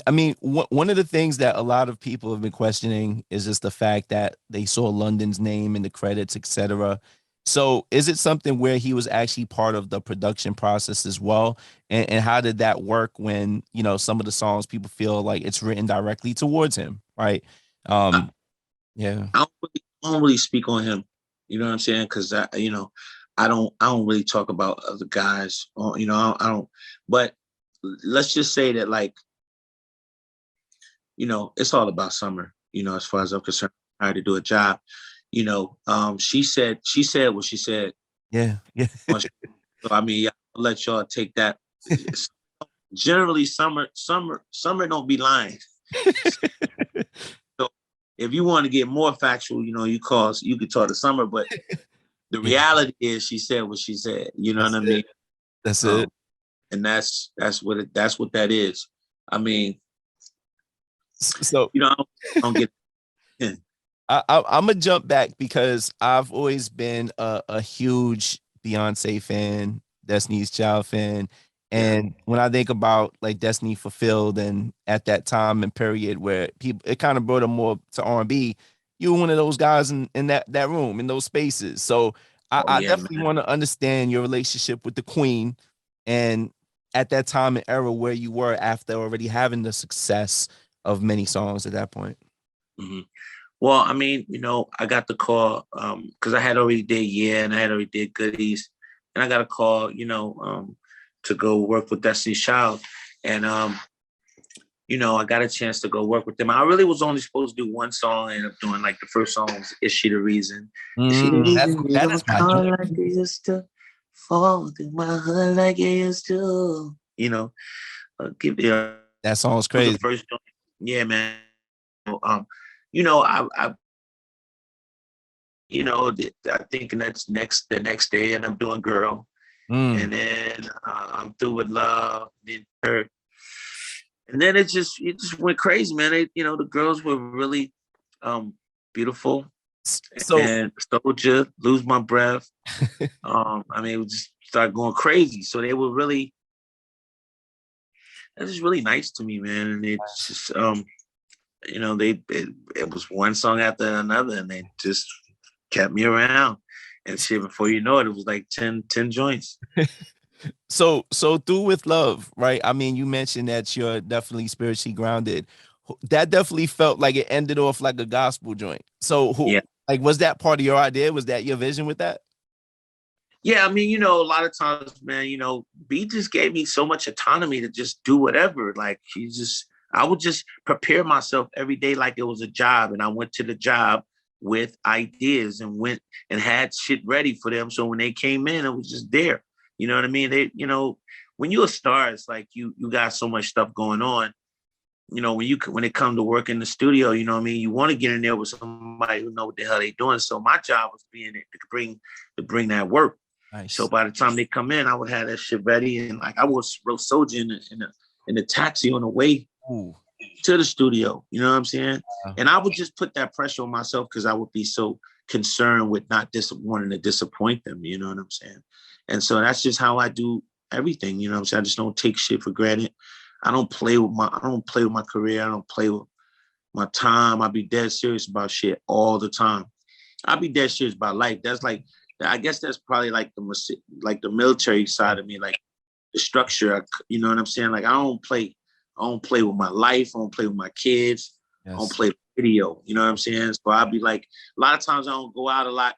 I mean, one of the things that a lot of people have been questioning is just the fact that they saw London's name in the credits, etc. So is it something where he was actually part of the production process as well? And how did that work when, some of the songs people feel like it's written directly towards him, right? Yeah. I don't really speak on him. You know what I'm saying? Because I don't really talk about other guys. I don't. But let's just say that, like, it's all about Summer. As far as I'm concerned, trying to do a job. She said what she said. Yeah. So I mean, I'll let y'all take that. Generally, Summer don't be lying. So if you want to get more factual, you could talk to Summer, but the reality is she said what she said. You know what I mean? That's it. And that's what that is. I mean, so I don't get. I'm gonna jump back because I've always been a huge Beyonce fan, Destiny's Child fan. And when I think about like Destiny Fulfilled and at that time and period where it kind of brought them more to R&B, you were one of those guys in that room, in those spaces. So I definitely want to understand your relationship with the Queen and at that time and era where you were after already having the success of many songs at that point. Mm-hmm. Well, I mean, I got the call because I had already did and I had already did Goodies, and I got a call, to go work with Destiny's Child, and I got a chance to go work with them. I really was only supposed to do one song. I ended up doing like the first song was "Is She the Reason?" Is she the reason you don't call like you used to, fall through my heart like you used to? That song's crazy. The first song. Yeah, man. I think that's the next day, and I'm doing Girl, and then I'm through with Love, then Hurt, and then it just went crazy, man. The girls were really beautiful, and Soldier, Lose My Breath. I mean, it just started going crazy. So they were really, it was really nice to me, man, and it's just it was one song after another, and they just kept me around, and shit, before you know it, it was like 10 joints. So through with Love, right? I mean, you mentioned that you're definitely spiritually grounded. That definitely felt like it ended off like a gospel joint. So like, was that part of your idea? Was that your vision with that? Yeah, I mean, a lot of times, man, B just gave me so much autonomy to just do whatever. Like, I would just prepare myself every day like it was a job. And I went to the job with ideas and went and had shit ready for them. So when they came in, it was just there. You know what I mean? They, when you're a star, it's like you got so much stuff going on. When it comes to work in the studio, you know what I mean? You want to get in there with somebody who know what the hell they're doing. So my job was being to bring that work. Nice. So by the time they come in, I would have that shit ready. And like I was real Soldier in a taxi on the way to the studio. You know what I'm saying? And I would just put that pressure on myself because I would be so concerned with not wanting to disappoint them. You know what I'm saying? And so that's just how I do everything. You know what I'm saying? I just don't take shit for granted. I don't play with my career. I don't play with my time. I be dead serious about shit all the time. I be dead serious about life. That's like, I guess that's probably like the military side of me, like the structure. You know what I'm saying? Like I don't play with my life. I don't play with my kids. Yes. I don't play video. You know what I'm saying? So I'll be like, a lot of times I don't go out a lot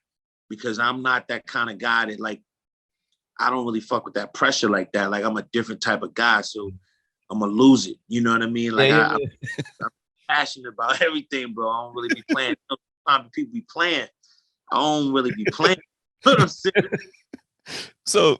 because I'm not that kind of guy that like, I don't really fuck with that pressure like that. Like I'm a different type of guy, so I'm gonna lose it. You know what I mean? Like I'm passionate about everything, bro. I don't really be playing. Sometimes people be playing. I don't really be playing. You know what I'm saying? So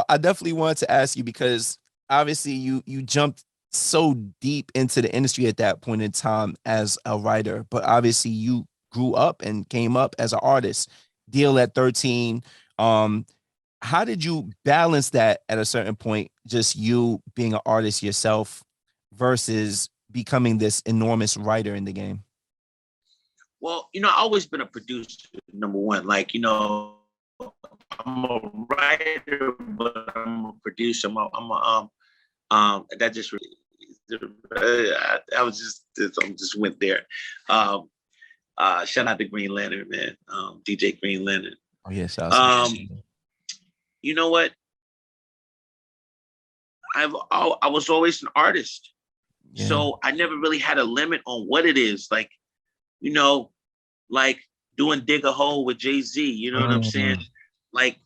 I definitely wanted to ask you, because obviously you jumped so deep into the industry at that point in time as a writer, but obviously you grew up and came up as an artist. Deal at 13. How did you balance that at a certain point, just you being an artist yourself versus becoming this enormous writer in the game? Well, I've always been a producer, number one. Like, I'm a writer, but I'm a producer. That just I just went there. Shout out to Green Lantern, man. DJ Green Lantern. Oh yes. You know what? I was always an artist, so I never really had a limit on what it is. Like, like doing Dig a Hole with Jay-Z. You know what I'm saying? Like,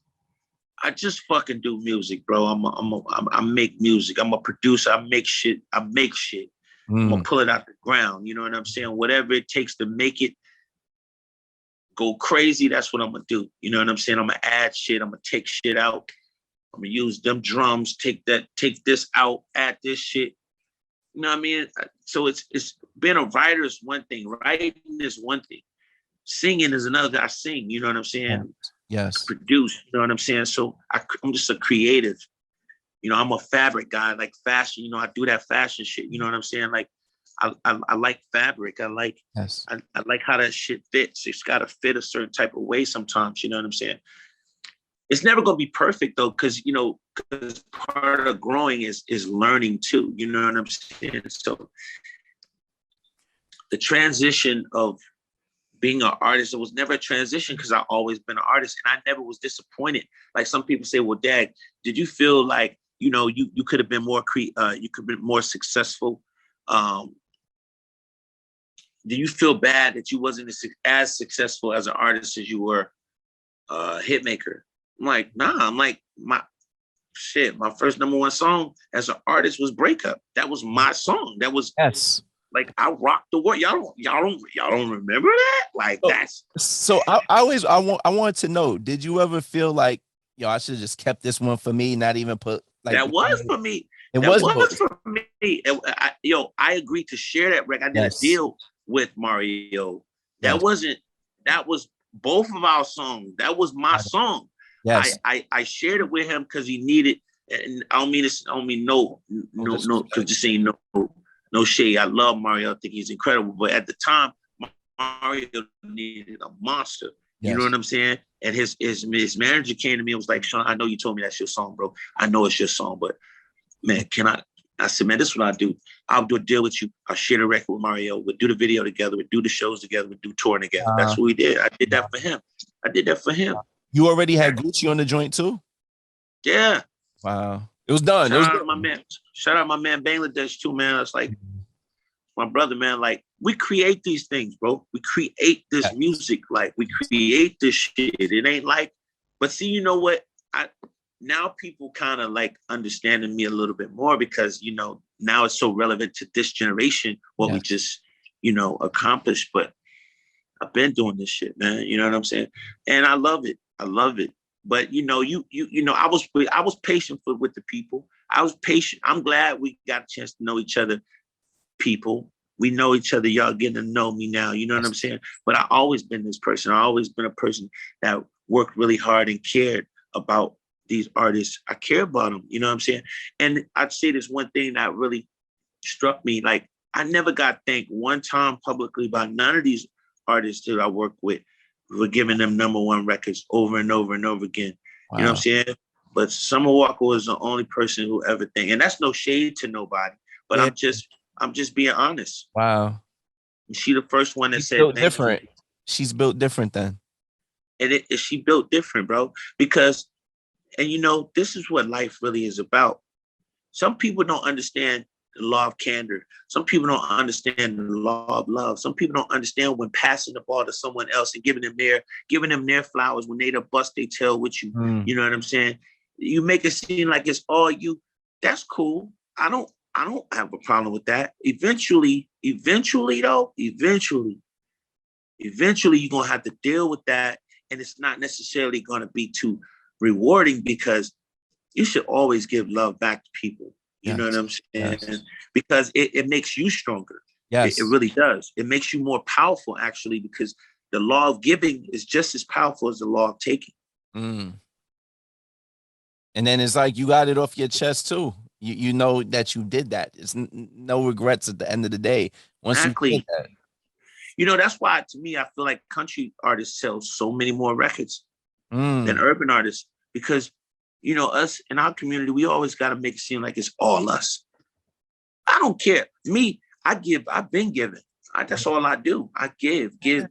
I just fucking do music, bro. I make music. I'm a producer. I make shit. I'm gonna pull it out the ground. You know what I'm saying? Whatever it takes to make it go crazy, that's what I'm gonna do. You know what I'm saying? I'm gonna add shit. I'm gonna take shit out. I'm gonna use them drums. Take this out. Add this shit. You know what I mean? So it's being a writer is one thing. Writing is one thing. Singing is another. I sing. You know what I'm saying? Yes. Produce, you know what I'm saying? So I'm just a creative. I'm a fabric guy, like fashion. I do that fashion shit. You know what I'm saying? Like I like fabric. I like how that shit fits. It's got to fit a certain type of way sometimes. You know what I'm saying? It's never gonna be perfect though, because part of growing is learning too. You know what I'm saying? So the transition of being an artist, it was never a transition because I've always been an artist, and I never was disappointed. Like some people say, well, Dad, did you feel like, you could have been more you could have been more successful? Do you feel bad that you wasn't as successful as an artist as you were a hit maker? I'm like, nah, my first #1 song as an artist was Break Up. That was my song. That was like, I rocked the world. Y'all don't remember that? Like, that's so I wanted to know, did you ever feel like, I should have just kept this one for me, not even put like that was for me. It was for me. I agreed to share that record. I did a deal with Mario. That was both of our songs. That was my song. Yes. I shared it with him because he needed, and I don't mean no, because just saying no shade. I love Mario. I think he's incredible. But at the time, Mario needed a monster. You know what I'm saying? And his manager came to me and was like, Sean, I know you told me that's your song, bro. I know it's your song, but man, I said, man, this is what I do. I'll do a deal with you. I'll share the record with Mario. We'll do the video together. We'll do the shows together. We'll do touring together. That's what we did. I did that for him. You already had Gucci on the joint too? Yeah. Wow. It was done. Shout out my man Bangladesh too, man. It's like my brother, man. Like, we create these things, bro. We create this music. Like, we create this shit. It ain't like, but see, you know what? Now people kind of like understanding me a little bit more because, now it's so relevant to this generation, what we just, accomplished. But I've been doing this shit, man. You know what I'm saying? And I love it. But I was patient with the people. I was patient. I'm glad we got a chance to know each other, people. We know each other. Y'all getting to know me now. You know what I'm saying? But I always been this person. I always been a person that worked really hard and cared about these artists. I care about them. You know what I'm saying? And I'd say this one thing that really struck me. Like, I never got thanked one time publicly by none of these artists that I worked with. We were giving them #1 records over and over and over again. Wow. You know what I'm saying? But Summer Walker was the only person who ever thanked. And that's no shade to nobody. But I'm just being honest. Wow. She the first one that said built different. She's built different then. And she built different, bro. Because, and this is what life really is about. Some people don't understand the law of candor. Some people don't understand the law of love. Some people don't understand when passing the ball to someone else and giving them their flowers when they done bust their tail with you. You know what I'm saying? You make it seem like it's all you. That's cool. I don't have a problem with that. Eventually, though, you're gonna have to deal with that. And it's not necessarily gonna be too rewarding because you should always give love back to people. You know what I'm saying? Yes. Because it makes you stronger. Yes. It really does. It makes you more powerful, actually, because the law of giving is just as powerful as the law of taking. And then it's like you got it off your chest too. You know that you did that. It's no regrets at the end of the day. Once exactly. You did that. You know, that's why, to me, I feel like country artists sell so many more records than urban artists, because, you know, us in our community, we always got to make it seem like it's all us. I don't care. Me, I give. I've been giving. That's all I do. I give. You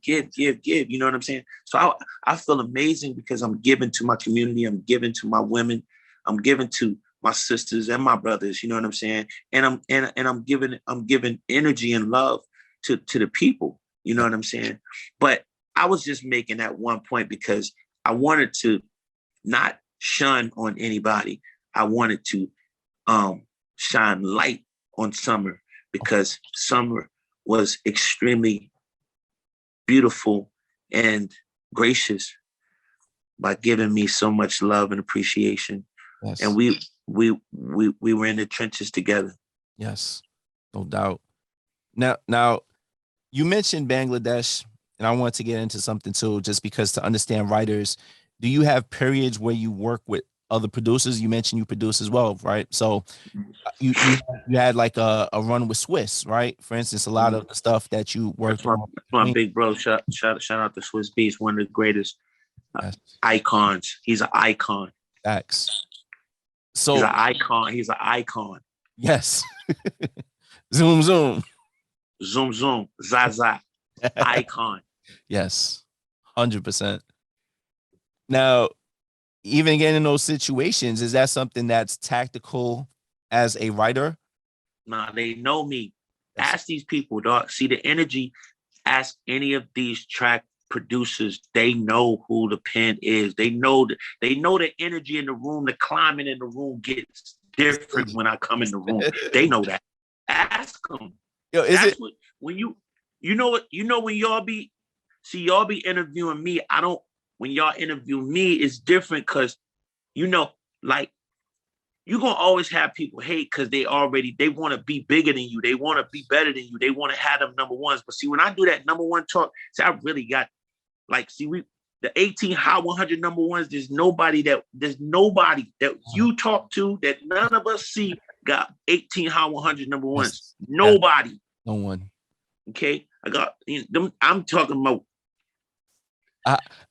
know what I'm saying? So I feel amazing because I'm giving to my community. I'm giving to my women. I'm giving to my sisters and my brothers. You know what I'm saying? And I'm giving energy and love to the people. You know what I'm saying? But I was just making that one point because I wanted to not shun on anybody. I wanted to shine light on Summer because Summer was extremely beautiful and gracious by giving me so much love and appreciation. Yes. And we were in the trenches together. Yes, no doubt. Now you mentioned Bangladesh, and I want to get into something too, just because to understand writers, do you have periods where you work with other producers? You mentioned you produce as well, right? So you had like a run with Swiss, right? For instance, a lot of the stuff that you worked on. My big bro, shout out to Swiss Beats, one of the greatest icons. He's an icon. Facts. So he's an icon. He's an icon. Yes. Zoom. Zaza. Icon. Yes. 100%. Now, even getting in those situations, is that something that's tactical as a writer? Nah, they know me. Ask these people, dog. See the energy. Ask any of these track producers. They know who the pen is. They know the energy in the room. The climate in the room gets different when I come in the room. They know that. Ask them. Yo, when y'all be interviewing me. When y'all interview me, it's different because, like, you're going to always have people hate because they want to be bigger than you. They want to be better than you. They want to have them number ones. But see, when I do that number one talk, I really got, like, the 18 Hot 100 number ones, there's nobody that you talk to that none of us see got 18 Hot 100 number ones. Yes. Nobody. No one. Okay? I got them. I'm talking about.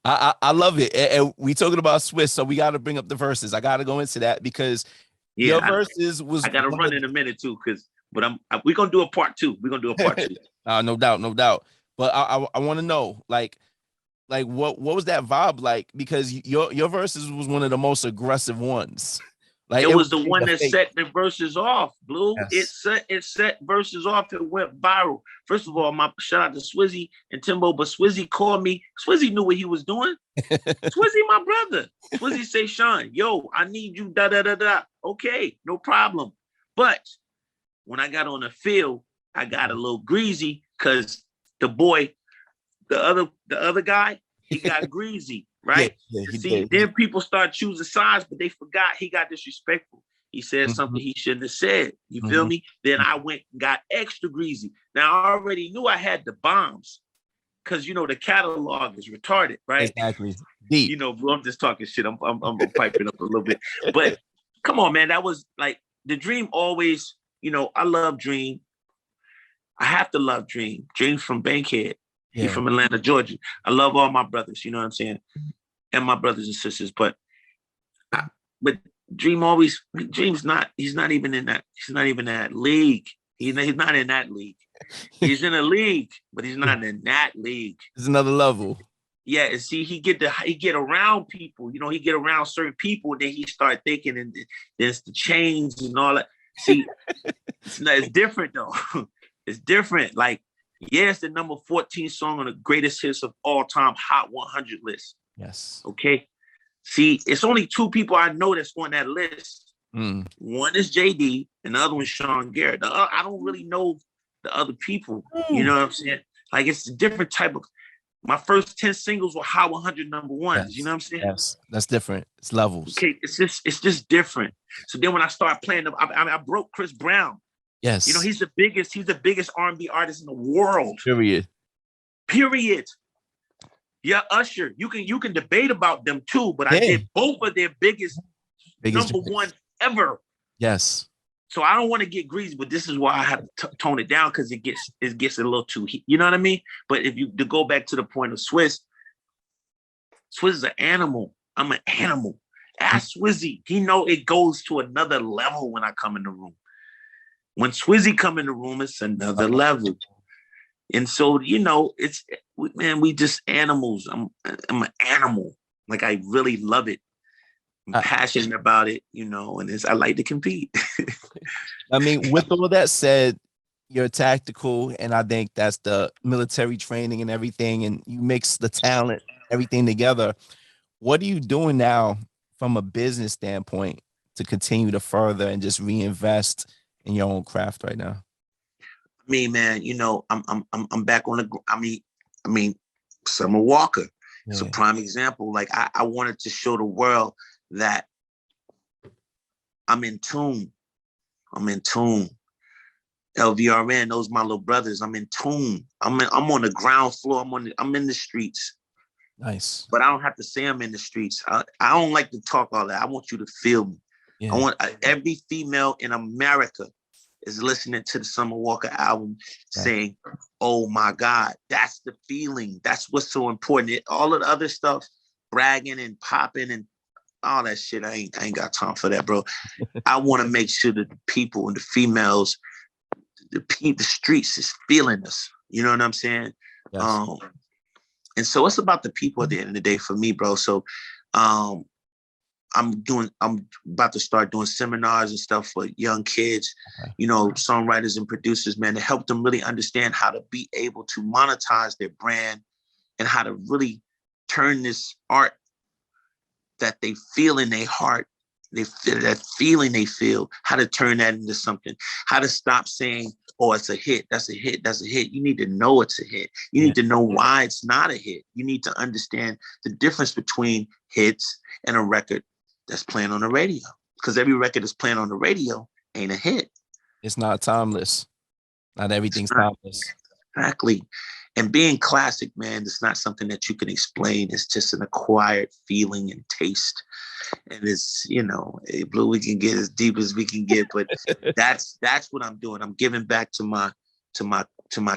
I love it. And we talking about Swiss, so we got to bring up the verses. I got to go into that because your verses was. I got to run in a minute too, we're gonna do a part two. We're gonna do a part two. No doubt. But I want to know, like what was that vibe like? Because your verses was one of the most aggressive ones. Like it was the one that set the verses off, Blue. Yes. It set verses off. It went viral. First of all, my shout out to Swizzy and Timbo, but Swizzy called me. Swizzy knew what he was doing. Swizzy, my brother. Swizzy say, Sean, yo, I need you, da. Okay, no problem. But when I got on the field, I got a little greasy because the boy, the other guy, he got greasy. Right? Yeah, then people start choosing sides, but they forgot he got disrespectful. He said something he shouldn't have said. You feel me? Then I went and got extra greasy. Now I already knew I had the bombs because the catalog is retarded, right? Exactly. Deep. Bro, I'm just talking shit. I'm piping up a little bit. But come on, man. That was like the Dream always, I love Dream. I have to love Dream. Dream from Bankhead. Yeah. He's from Atlanta, Georgia. I love all my brothers, you know what I'm saying? And my brothers and sisters. But Dream's not even in that league. He's not in that league. He's in a league, but he's not in that league. It's another level. Yeah, and see, he get around people, he get around certain people, and then he start thinking, and there's the chains and all that. See, it's different though. It's different. Like, yeah, it's the number 14 song on the greatest hits of all time Hot 100 list. Yes. Okay. See, it's only two people I know that's on that list. One is JD, and the other one's Sean Garrett. I don't really know the other people. You know what I'm saying? Like, it's a different type of. My first 10 singles were Hot 100 number ones. Yes. You know what I'm saying? Yes, that's different. It's levels. Okay, it's just different. So then when I started playing them, I broke Chris Brown. Yes. You know, he's the biggest R&B artist in the world. Period. Yeah, Usher. You can debate about them too, but I did both of their biggest number one ever. Yes. So I don't want to get greasy, but this is why I have to tone it down, because it gets a little too, you know what I mean? But if you to go back to the point of Swiss is an animal. I'm an animal. Ask Swizzy. He know it goes to another level when I come in the room. When Swizzy come in the room, it's another level. And so, you know, we just animals. I'm an animal. Like, I really love it. I'm passionate about it, you know, and I like to compete. I mean, with all that said, you're tactical, and I think that's the military training and everything, and you mix the talent, everything together. What are you doing now from a business standpoint to continue to further and just reinvest in your own craft right now? I mean, man, you know, I'm back on the. I mean, Summer Walker. It's a prime example. Like, I wanted to show the world that I'm in tune. LVRN, those my little brothers. I'm in tune. I'm on the ground floor. I'm in the streets. Nice. But I don't have to say I'm in the streets. I don't like to talk all that. I want you to feel me. Yeah. I want every female in America is listening to the Summer Walker album saying, oh my God, that's the feeling. That's what's so important. All of the other stuff, bragging and popping and all that shit, I ain't got time for that, bro. I want to make sure that the people and the females, the streets is feeling us. You know what I'm saying? Yes. And so it's about the people at the end of the day for me, bro. So I'm about to start doing seminars and stuff for young kids, you know, songwriters and producers, man, to help them really understand how to be able to monetize their brand and how to really turn this art that they feel in their heart, they feel that feeling they feel, how to turn that into something, how to stop saying, oh, it's a hit, that's a hit, that's a hit. You need to know it's a hit. You need to know why it's not a hit. You need to understand the difference between hits and a record that's playing on the radio. Because every record that's playing on the radio ain't a hit. It's not timeless. Not everything's timeless. Exactly. And being classic, man, it's not something that you can explain. It's just an acquired feeling and taste. And it's, you know, Blue, we can get as deep as we can get, but that's what I'm doing. I'm giving back to my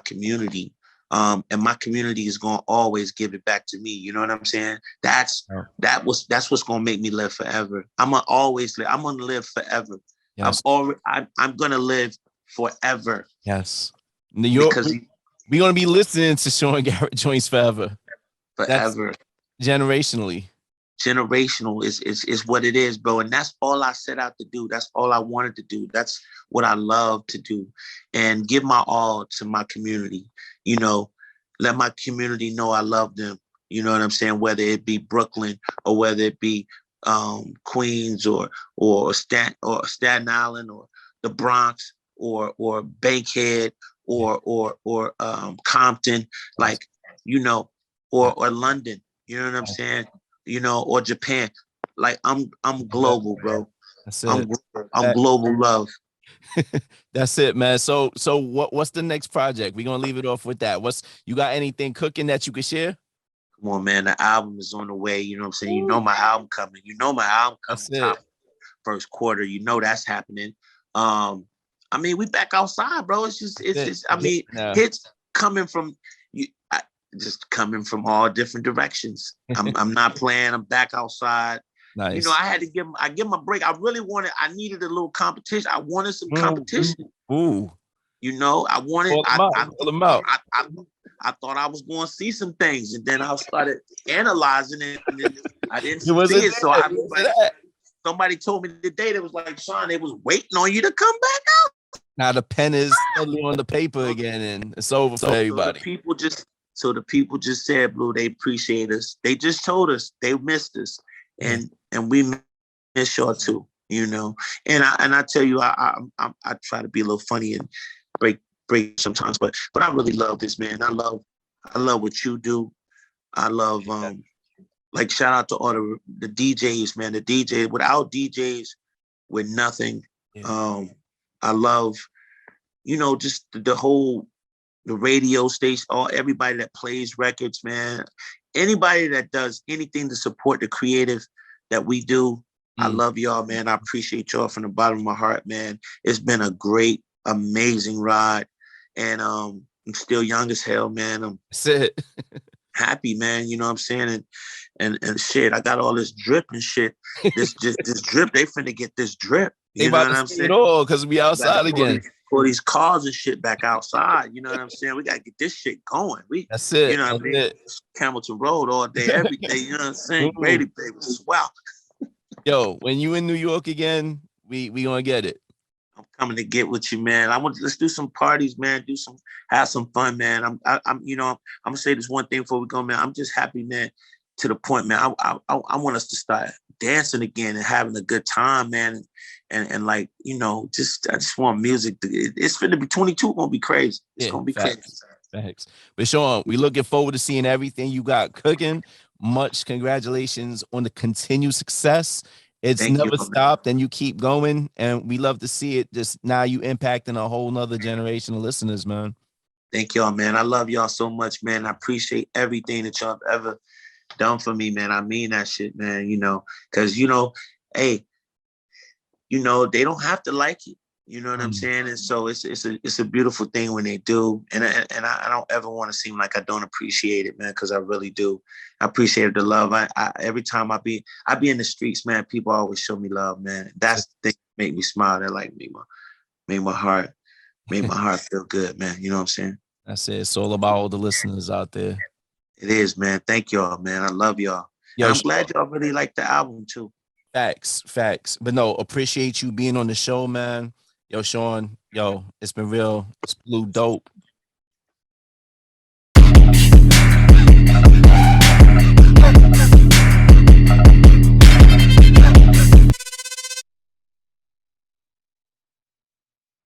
community. And my community is going to always give it back to me. You know what I'm saying? That's what's going to make me live forever. I'm going to live forever. Yes. I'm going to live forever. Yes. Because we're going to be listening to Sean Garrett joints forever. Forever. That's generationally. Generational is what it is, bro. And that's all I set out to do. That's all I wanted to do. That's what I love to do. And give my all to my community. You know, let my community know I love them. You know what I'm saying? Whether it be Brooklyn or whether it be Queens or Staten Island or the Bronx or Bankhead or Compton, like, you know, or London. You know what I'm saying? You know, or Japan. Like, I'm global, bro. That's it. I'm global love. That's it, man. So what's the next project? We're gonna leave it off with that. You got anything cooking that you could share? Come on, man. The album is on the way. You know what I'm saying? You know my album coming. Top first quarter. You know that's happening. I mean, we back outside, bro. It's just I mean, hits coming from you. Just coming from all different directions. I'm not playing. I'm back outside. Nice. You know, I give him a break. I needed a little competition. I wanted some competition. Ooh. You know, I thought I was going to see some things, and then I started analyzing it, and then I didn't see it. So I was like, somebody told me today that was like, Sean, they was waiting on you to come back out. Now the pen is suddenly on the paper again, and it's over for everybody. The people just said, Blue, they appreciate us. They just told us they missed us, and we miss y'all too. You know, and I tell you, I try to be a little funny and break sometimes, but I really love this, man. I love what you do. I love like shout out to all the DJs, man. The DJ, without DJs, we're nothing. Yeah. I love, you know, just the radio station, everybody that plays records, man. Anybody that does anything to support the creative that we do. I love y'all, man. I appreciate y'all from the bottom of my heart, man. It's been a great, amazing ride. And I'm still young as hell, man. That's it. Happy, man. You know what I'm saying? And shit, I got all this drip and shit. This drip, they finna get this drip. You know what I'm saying? Because we outside again. Pull these cars and shit back outside. You know what I'm saying? We gotta get this shit going. That's it. You know what I mean? Hamilton Road all day, every day. You know what I'm saying? Grady, baby, swell. Yo, when you in New York again, we gonna get it. I'm coming to get with you, man. Let's do some parties, man. Have some fun, man. I'm you know, I'm gonna say this one thing before we go, man. I'm just happy, man, to the point, man. I want us to start dancing again and having a good time, man. And like, you know, I just want music. It's gonna be 22, gonna be crazy. It's gonna be crazy. Thanks. But Sean, we looking forward to seeing everything you got cooking. Much congratulations on the continued success. It's never stopped, and you keep going, and we love to see it. Just now you impacting a whole nother generation of listeners, man. Thank y'all, man. I love y'all so much, man. I appreciate everything that y'all have ever done for me, man. I mean that shit, man, you know, because, you know, hey, you know, they don't have to like it. You know what I'm saying? And so it's a beautiful thing when they do. And I don't ever want to seem like I don't appreciate it, man, because I really do. I appreciate the love. I every time I be in the streets, man, people always show me love, man. That's the thing that make me smile. That like make my heart feel good, man. You know what I'm saying? That's it. It's all about all the listeners out there. It is, man. Thank y'all, man. I love y'all. Yo, I'm glad y'all really like the album too. Facts. But no, appreciate you being on the show, man. Yo, Sean, it's been real. It's Blue Dope.